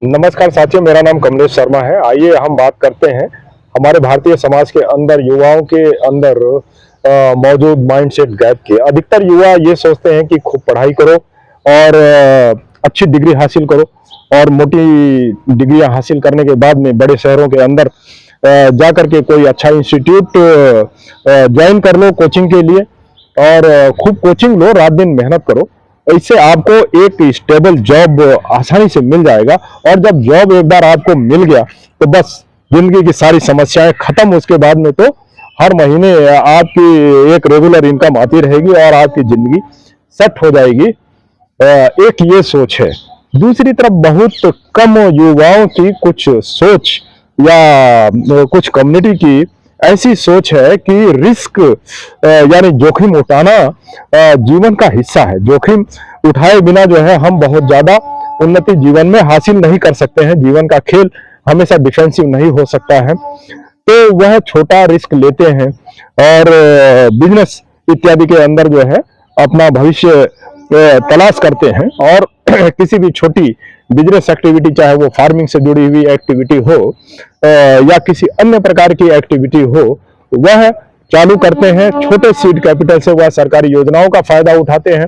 नमस्कार साथियों, मेरा नाम कमलेश शर्मा है। आइए हम बात करते हैं हमारे भारतीय समाज के अंदर युवाओं के अंदर मौजूद माइंडसेट गैप की। अधिकतर युवा ये सोचते हैं कि खूब पढ़ाई करो और अच्छी डिग्री हासिल करो और मोटी डिग्रियां हासिल करने के बाद में बड़े शहरों के अंदर जा करके कोई अच्छा इंस्टीट्यूट ज्वाइन कर लो कोचिंग के लिए और खूब कोचिंग लो, रात दिन मेहनत करो। इससे आपको एक स्टेबल जॉब आसानी से मिल जाएगा और जब जॉब एक बार आपको मिल गया तो बस जिंदगी की सारी समस्याएं खत्म। उसके बाद में तो हर महीने आपकी एक रेगुलर इनकम आती रहेगी और आपकी जिंदगी सेट हो जाएगी। एक ये सोच है। दूसरी तरफ बहुत कम युवाओं की कुछ सोच या कुछ कम्युनिटी की ऐसी सोच है कि रिस्क यानी जोखिम उठाना जीवन का हिस्सा है। जोखिम उठाए बिना जो है हम बहुत ज्यादा उन्नति जीवन में हासिल नहीं कर सकते हैं। जीवन का खेल हमेशा डिफेंसिव नहीं हो सकता है, तो वह छोटा रिस्क लेते हैं और बिजनेस इत्यादि के अंदर जो है अपना भविष्य तलाश करते हैं। और किसी भी छोटी बिजनेस एक्टिविटी, चाहे वो फार्मिंग से जुड़ी हुई एक्टिविटी हो या किसी अन्य प्रकार की एक्टिविटी हो, वह चालू करते हैं। छोटे सीड कैपिटल से वह सरकारी योजनाओं का फायदा उठाते हैं,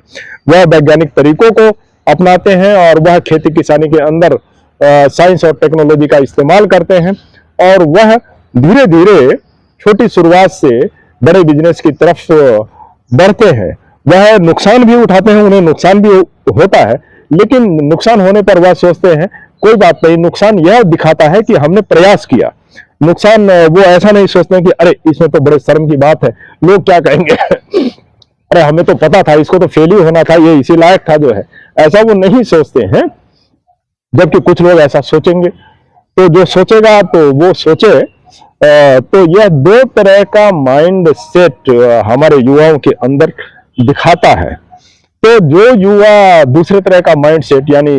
वह वैज्ञानिक तरीकों को अपनाते हैं और वह खेती किसानी के अंदर साइंस और टेक्नोलॉजी का इस्तेमाल करते हैं और वह धीरे धीरे छोटी शुरुआत से बड़े बिजनेस की तरफ बढ़ते हैं। वह नुकसान भी उठाते हैं, उन्हें नुकसान भी होता है, लेकिन नुकसान होने पर वह सोचते हैं कोई बात नहीं, नुकसान यह दिखाता है कि हमने प्रयास किया। नुकसान वो ऐसा नहीं सोचते हैं कि अरे इसमें तो बड़े शर्म की बात है, लोग क्या कहेंगे अरे हमें तो पता था, इसको तो फेल ही होना था, ये इसी लायक था जो है, ऐसा वो नहीं सोचते हैं। जबकि कुछ लोग ऐसा सोचेंगे। तो जो सोचेगा तो वो सोचे। तो यह दो तरह का माइंड सेट हमारे युवाओं के अंदर दिखाता है। तो जो युवा दूसरे तरह का माइंड सेट यानी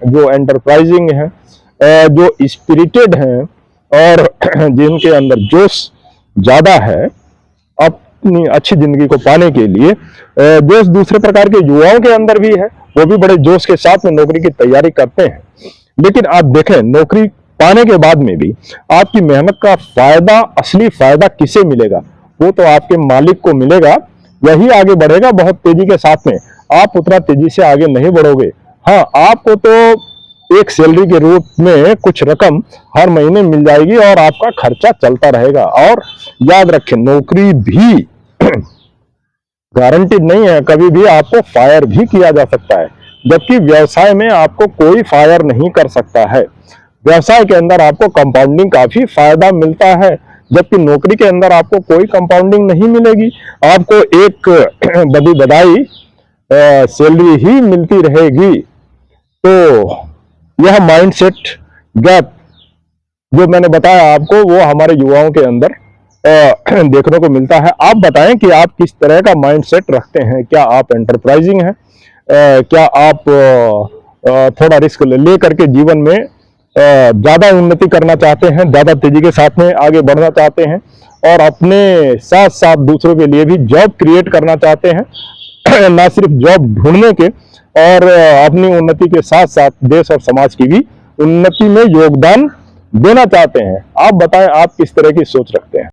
जो एंटरप्राइजिंग है, जो स्पिरिटेड हैं और जिनके अंदर जोश ज्यादा है अपनी अच्छी जिंदगी को पाने के लिए, जोश दूसरे प्रकार के युवाओं के अंदर भी है। वो भी बड़े जोश के साथ में नौकरी की तैयारी करते हैं। लेकिन आप देखें, नौकरी पाने के बाद में भी आपकी मेहनत का फायदा, असली फायदा किसे मिलेगा? वो तो आपके मालिक को मिलेगा। यही आगे बढ़ेगा बहुत तेजी के साथ में। आप उतना तेजी से आगे नहीं बढ़ोगे। हाँ, आपको तो एक सैलरी के रूप में कुछ रकम हर महीने मिल जाएगी और आपका खर्चा चलता रहेगा। और याद रखें, नौकरी भी गारंटीड नहीं है, कभी भी आपको फायर भी किया जा सकता है। जबकि व्यवसाय में आपको कोई फायर नहीं कर सकता है। व्यवसाय के अंदर आपको कंपाउंडिंग काफी फायदा मिलता है, जबकि नौकरी के अंदर आपको कोई कंपाउंडिंग नहीं मिलेगी। आपको एक बड़ी बधाई सैलरी ही मिलती रहेगी। तो यह माइंडसेट गैप जो मैंने बताया आपको, वो हमारे युवाओं के अंदर देखने को मिलता है। आप बताएं कि आप किस तरह का माइंडसेट रखते हैं? क्या आप एंटरप्राइजिंग हैं? क्या आप थोड़ा रिस्क ले करके जीवन में ज्यादा उन्नति करना चाहते हैं, ज्यादा तेजी के साथ में आगे बढ़ना चाहते हैं और अपने साथ साथ दूसरों के लिए भी जॉब क्रिएट करना चाहते हैं? ना सिर्फ जॉब ढूंढने के और अपनी उन्नति के साथ साथ देश और समाज की भी उन्नति में योगदान देना चाहते हैं? आप बताएं, आप किस तरह की सोच रखते हैं?